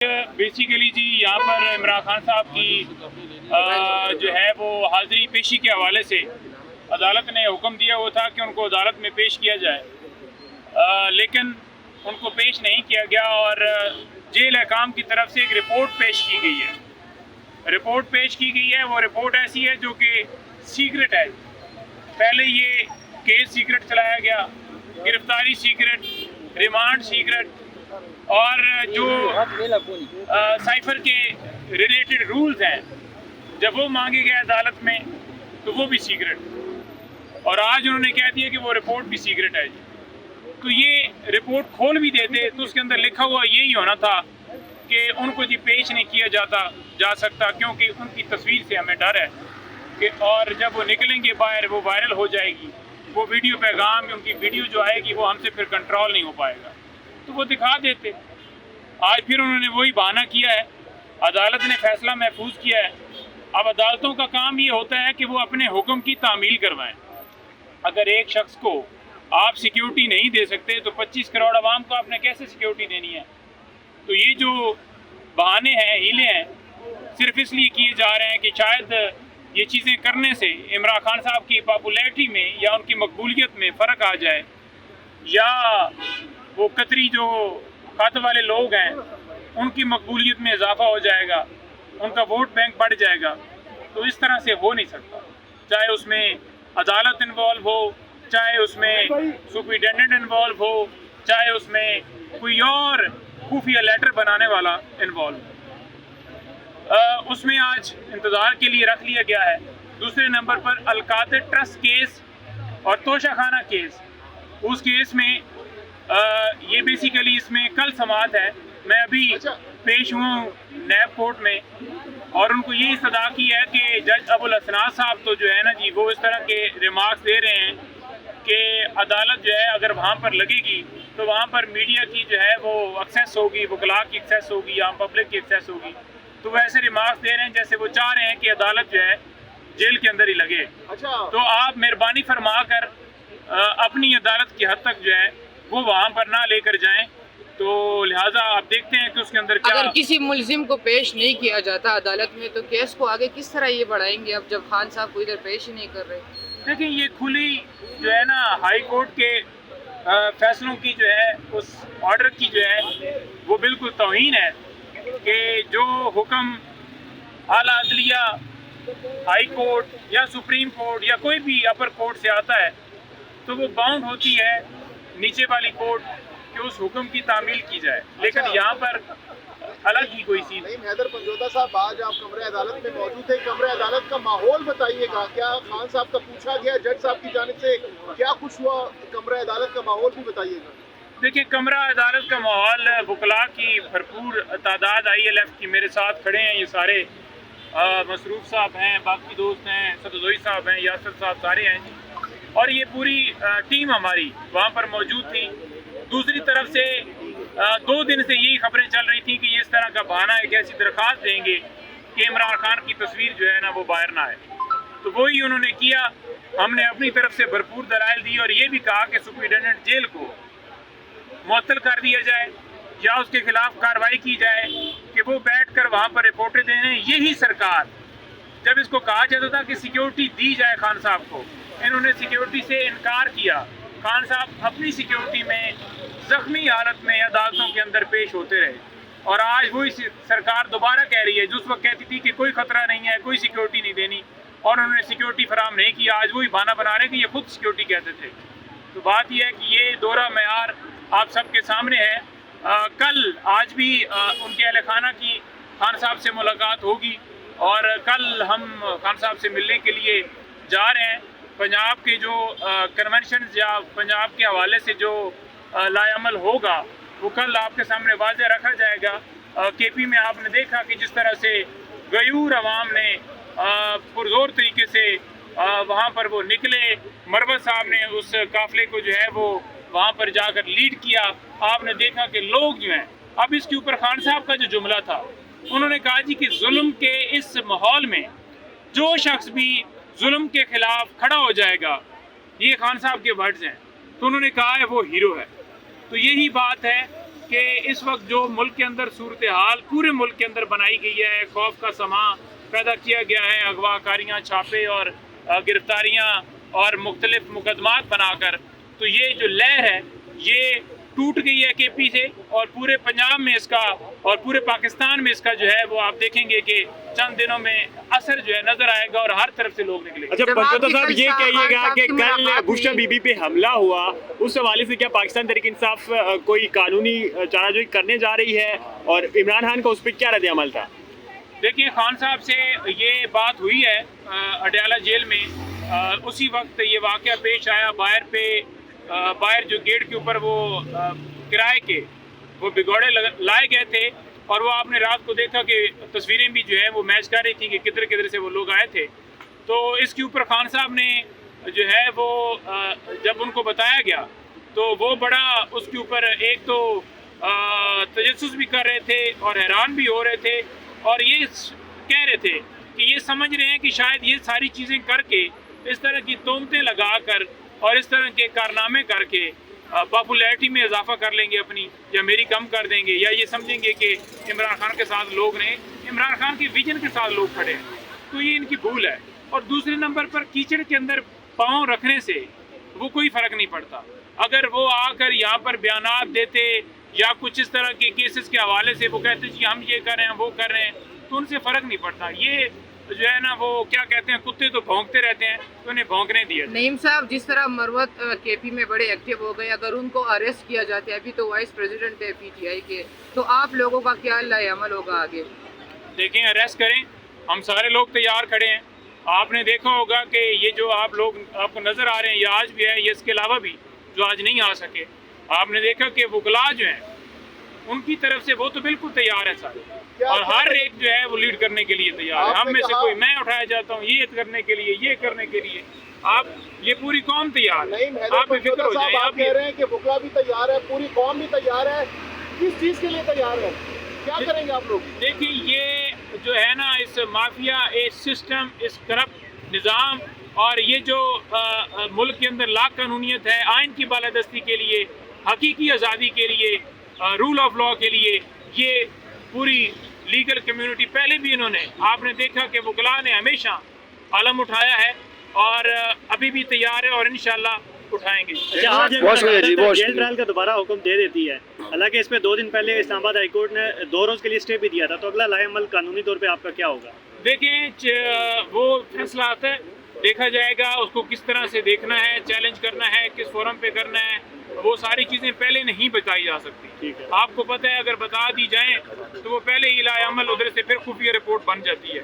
Basically جی یہاں پر عمران خان صاحب کی جو ہے وہ حاضری پیشی کے حوالے سے عدالت نے حکم دیا ہوا تھا کہ ان کو عدالت میں پیش کیا جائے، لیکن ان کو پیش نہیں کیا گیا اور جیل حکام کی طرف سے ایک رپورٹ پیش کی گئی ہے۔ رپورٹ پیش کی گئی ہے، وہ رپورٹ ایسی ہے جو کہ سیکرٹ ہے۔ پہلے یہ کیس سیکرٹ چلایا گیا، گرفتاری سیکرٹ، ریمانڈ سیکرٹ، اور جو سائفر کے ریلیٹڈ رولز ہیں جب وہ مانگے گئے عدالت میں تو وہ بھی سیکرٹ، اور آج انہوں نے کہہ دیا کہ وہ رپورٹ بھی سیکرٹ ہے جی۔ تو یہ رپورٹ کھول بھی دیتے تو اس کے اندر لکھا ہوا یہی ہونا تھا کہ ان کو جی پیش نہیں کیا جا سکتا، کیونکہ ان کی تصویر سے ہمیں ڈر ہے کہ اور جب وہ نکلیں گے باہر وہ وائرل ہو جائے گی، وہ ویڈیو پیغام ان کی ویڈیو جو آئے گی وہ ہم سے پھر کنٹرول نہیں ہو پائے گا، تو وہ دکھا دیتے۔ آج پھر انہوں نے وہی بہانہ کیا ہے، عدالت نے فیصلہ محفوظ کیا ہے۔ اب عدالتوں کا کام یہ ہوتا ہے کہ وہ اپنے حکم کی تعمیل کروائیں۔ اگر ایک شخص کو آپ سیکیورٹی نہیں دے سکتے تو 25 کروڑ عوام کو آپ نے کیسے سیکیورٹی دینی ہے؟ تو یہ جو بہانے ہیں، ہیلے ہیں، صرف اس لیے کیے جا رہے ہیں کہ شاید یہ چیزیں کرنے سے عمران خان صاحب کی پاپولیرٹی میں یا ان کی مقبولیت میں فرق آ جائے، یا وہ قطری جو خط والے لوگ ہیں ان کی مقبولیت میں اضافہ ہو جائے گا، ان کا ووٹ بینک بڑھ جائے گا۔ تو اس طرح سے ہو نہیں سکتا، چاہے اس میں عدالت انوالو ہو، چاہے اس میں سپرنٹینڈنٹ انوالو ہو، چاہے اس میں کوئی اور خفیہ لیٹر بنانے والا انوالو ہو۔ اس میں آج انتظار کے لیے رکھ لیا گیا ہے۔ دوسرے نمبر پر القادر ٹرسٹ کیس اور توشہ خانہ کیس، اس کیس میں یہ بیسیکلی اس میں کل سماعت ہے۔ میں ابھی پیش ہوں نیب کورٹ میں، اور ان کو یہ استدعا کی ہے کہ جج ابو الاسناد صاحب تو جو ہے نا جی وہ اس طرح کے ریمارکس دے رہے ہیں کہ عدالت جو ہے اگر وہاں پر لگے گی تو وہاں پر میڈیا کی جو ہے وہ ایکسیس ہوگی، وکلاء کی ایکسیس ہوگی، یا پبلک کی ایکسیس ہوگی۔ تو وہ ایسے ریمارکس دے رہے ہیں جیسے وہ چاہ رہے ہیں کہ عدالت جو ہے جیل کے اندر ہی لگے۔ تو آپ مہربانی فرما کر اپنی عدالت کی حد تک جو ہے وہ وہاں پر نہ لے کر جائیں۔ تو لہٰذا آپ دیکھتے ہیں کہ اس کے اندر کیا، اگر کسی ملزم کو پیش نہیں کیا جاتا عدالت میں تو کیس کو آگے کس طرح یہ بڑھائیں گے، اب جب خان صاحب کو ادھر پیش ہی نہیں کر رہے؟ دیکھیں یہ کھلی جو ہے نا ہائی کورٹ کے فیصلوں کی جو ہے اس آرڈر کی جو ہے وہ بالکل توہین ہے کہ جو حکم اعلیٰ عدلیہ، ہائی کورٹ یا سپریم کورٹ یا کوئی بھی اپر کورٹ سے آتا ہے تو وہ باؤنڈ ہوتی ہے نیچے والی کورٹ کہ اس حکم کی تعمیل کی جائے، لیکن یہاں پر الگ ہی کوئی چیز۔ حیدر پنجوتا صاحب، آج آپ کمرہ عدالت میں موجود تھے، کمرہ عدالت کا ماحول بتائیے گا، کیا خان صاحب کا پوچھا گیا جج صاحب کی جانب سے کیا کچھ ہوا؟ کمرہ عدالت کا ماحول بھی بتائیے گا۔ دیکھیے کمرہ عدالت کا ماحول، وکلاء کی بھرپور تعداد، ILF کی میرے ساتھ کھڑے ہیں، یہ سارے مصروف صاحب ہیں، باقی دوست ہیں، صدوزوئی صاحب ہیں، یاسر صاحب، سارے ہیں، اور یہ پوری ٹیم ہماری وہاں پر موجود تھی۔ دوسری طرف سے 2 دن سے یہی خبریں چل رہی تھیں کہ یہ اس طرح کا بہانہ ایک ایسی درخواست دیں گے کہ عمران خان کی تصویر جو ہے نا وہ باہر نہ آئے، تو وہی انہوں نے کیا۔ ہم نے اپنی طرف سے بھرپور دلائل دی اور یہ بھی کہا کہ سپرنٹینڈنٹ جیل کو معطل کر دیا جائے یا اس کے خلاف کارروائی کی جائے کہ وہ بیٹھ کر وہاں پر رپورٹیں دینے۔ یہی سرکار، جب اس کو کہا جاتا تھا کہ سیکیورٹی دی جائے خان صاحب کو، انہوں نے سیکیورٹی سے انکار کیا۔ خان صاحب اپنی سیکیورٹی میں زخمی حالت میں عدالتوں کے اندر پیش ہوتے رہے، اور آج وہی سرکار دوبارہ کہہ رہی ہے، جو اس وقت کہتی تھی کہ کوئی خطرہ نہیں ہے، کوئی سیکیورٹی نہیں دینی، اور انہوں نے سیکیورٹی فراہم نہیں کی، آج وہی بہانہ بنا رہے ہیں کہ یہ خود سیکیورٹی کہتے تھے۔ تو بات یہ ہے کہ یہ دورہ معیار آپ سب کے سامنے ہے۔ کل آج بھی ان کے اہل خانہ کی خان صاحب سے ملاقات ہوگی، اور کل ہم خان صاحب سے ملنے کے لیے جا رہے ہیں۔ پنجاب کے جو کنونشنز یا پنجاب کے حوالے سے جو لائے عمل ہوگا وہ کل آپ کے سامنے واضح رکھا جائے گا۔ KP میں آپ نے دیکھا کہ جس طرح سے غیور عوام نے پرزور طریقے سے وہاں پر وہ نکلے، مروت صاحب نے اس قافلے کو جو ہے وہ وہاں پر جا کر لیڈ کیا۔ آپ نے دیکھا کہ لوگ جو ہیں، اب اس کے اوپر خان صاحب کا جو جملہ تھا، انہوں نے کہا جی کہ ظلم کے اس ماحول میں جو شخص بھی ظلم کے خلاف کھڑا ہو جائے گا، یہ خان صاحب کے ورڈز ہیں، تو انہوں نے کہا ہے وہ ہیرو ہے۔ تو یہی بات ہے کہ اس وقت جو ملک کے اندر صورتحال پورے ملک کے اندر بنائی گئی ہے، خوف کا سما پیدا کیا گیا ہے، اغوا کاریاں، چھاپے اور گرفتاریاں اور مختلف مقدمات بنا کر، تو یہ جو لہر ہے یہ ٹوٹ گئی ہے کے پی سے، اور پورے پنجاب میں اس کا اور پورے پاکستان میں اس کا جو ہے وہ آپ دیکھیں گے کہ چند دنوں میں اثر جو ہے نظر آئے گا اور ہر طرف سے لوگ نکلیں گے۔ اچھا پنجوتا صاحب، یہ کہیے گا کہ کل بشرا بی بی پہ حملہ ہوا، اس حوالے سے کیا پاکستان تحریک انصاف کوئی قانونی چارہ جوئی کرنے جا رہی ہے، اور عمران خان کا اس پہ کیا رد عمل تھا؟ دیکھیں، خان صاحب سے یہ بات ہوئی ہے اڈیالہ جیل میں، اسی وقت یہ واقعہ پیش آیا، باہر جو گیٹ کے اوپر وہ کرائے کے وہ بگوڑے لائے گئے تھے، اور وہ آپ نے رات کو دیکھا کہ تصویریں بھی جو ہیں وہ میچ کر رہی تھیں کہ کدھر کدھر سے وہ لوگ آئے تھے۔ تو اس کے اوپر خان صاحب نے جو ہے وہ جب ان کو بتایا گیا تو وہ بڑا اس کے اوپر ایک تو تجسس بھی کر رہے تھے اور حیران بھی ہو رہے تھے، اور یہ کہہ رہے تھے کہ یہ سمجھ رہے ہیں کہ شاید یہ ساری چیزیں کر کے، اس طرح کی تہمتیں لگا کر اور اس طرح کے کارنامے کر کے پاپولیرٹی میں اضافہ کر لیں گے اپنی، یا میری کم کر دیں گے، یا یہ سمجھیں گے کہ عمران خان کے ساتھ لوگ نے، عمران خان کے ویژن کے ساتھ لوگ کھڑے ہیں، تو یہ ان کی بھول ہے۔ اور دوسرے نمبر پر کیچڑ کے اندر پاؤں رکھنے سے وہ کوئی فرق نہیں پڑتا۔ اگر وہ آ کر یہاں پر بیانات دیتے یا کچھ اس طرح کے کیسز کے حوالے سے وہ کہتے جی ہم یہ کر رہے ہیں وہ کر رہے ہیں، تو ان سے فرق نہیں پڑتا۔ یہ جو ہے نا وہ کیا کہتے ہیں، کتے تو بھونکتے رہتے ہیں، تو انہیں بھونکنے دیا۔ نعیم صاحب، جس طرح مروت کے پی میں بڑے ایکٹیو ہو گئے، اگر ان کو اریسٹ کیا جاتا ہے، ابھی تو وائس پریزیڈنٹ ہے پی ٹی آئی کے، تو آپ لوگوں کا کیا عمل ہوگا آگے؟ دیکھیں، اریسٹ کریں، ہم سارے لوگ تیار کھڑے ہیں۔ آپ نے دیکھا ہوگا کہ یہ جو آپ لوگ آپ کو نظر آ رہے ہیں، یہ آج بھی ہے، یہ اس کے علاوہ بھی جو آج نہیں آ سکے۔ آپ نے دیکھا کہ وکلاء جو ہیں ان کی طرف سے وہ تو بالکل تیار ہے سارے، اور ہر ایک جو ہے وہ لیڈ کرنے کے لیے تیار ہے۔ ہم میں سے کوئی، میں اٹھایا جاتا ہوں یہ کرنے کے لیے، یہ کرنے کے لیے، آپ یہ پوری قوم تیار ہے۔ آپ بے فکر ہو جائیں۔ آپ کہہ رہے ہیں کہ وکلا بھی تیار ہے، پوری قوم بھی تیار ہے، کس چیز کے لیے تیار ہے؟ کیا کریں گے آپ لوگ؟ دیکھیں، یہ جو ہے نا اس مافیا، اس سسٹم، اس کرپٹ نظام، اور یہ جو ملک کے اندر لا قانونیت ہے، آئین کی بالادستی کے لیے، حقیقی آزادی کے لیے، رول آف لا کے لیے، یہ پوری لیگل کمیونٹی پہلے بھی انہوں نے، آپ نے دیکھا کہ وکلاء نے ہمیشہ علم اٹھایا ہے، اور ابھی بھی تیار ہے، اور انشاءاللہ اٹھائیں گے۔ جیل ٹرائل کا دوبارہ حکم دے دیتی ہے، حالانکہ اس پہ 2 دن پہلے اسلام آباد ہائی کورٹ نے 2 روز کے لیے اسٹے بھی دیا تھا، تو اگلا لائحہ عمل قانونی طور پہ آپ کا کیا ہوگا؟ دیکھیں، وہ فیصلہ آتا ہے، دیکھا جائے گا اس کو کس طرح سے دیکھنا ہے، چیلنج کرنا ہے، کس فورم پہ کرنا ہے، وہ ساری چیزیں پہلے نہیں بتائی جا سکتی۔ آپ کو پتہ ہے اگر بتا دی جائیں تو وہ پہلے ہی لائحہ عمل ادھر سے پھر خفیہ رپورٹ بن جاتی ہے۔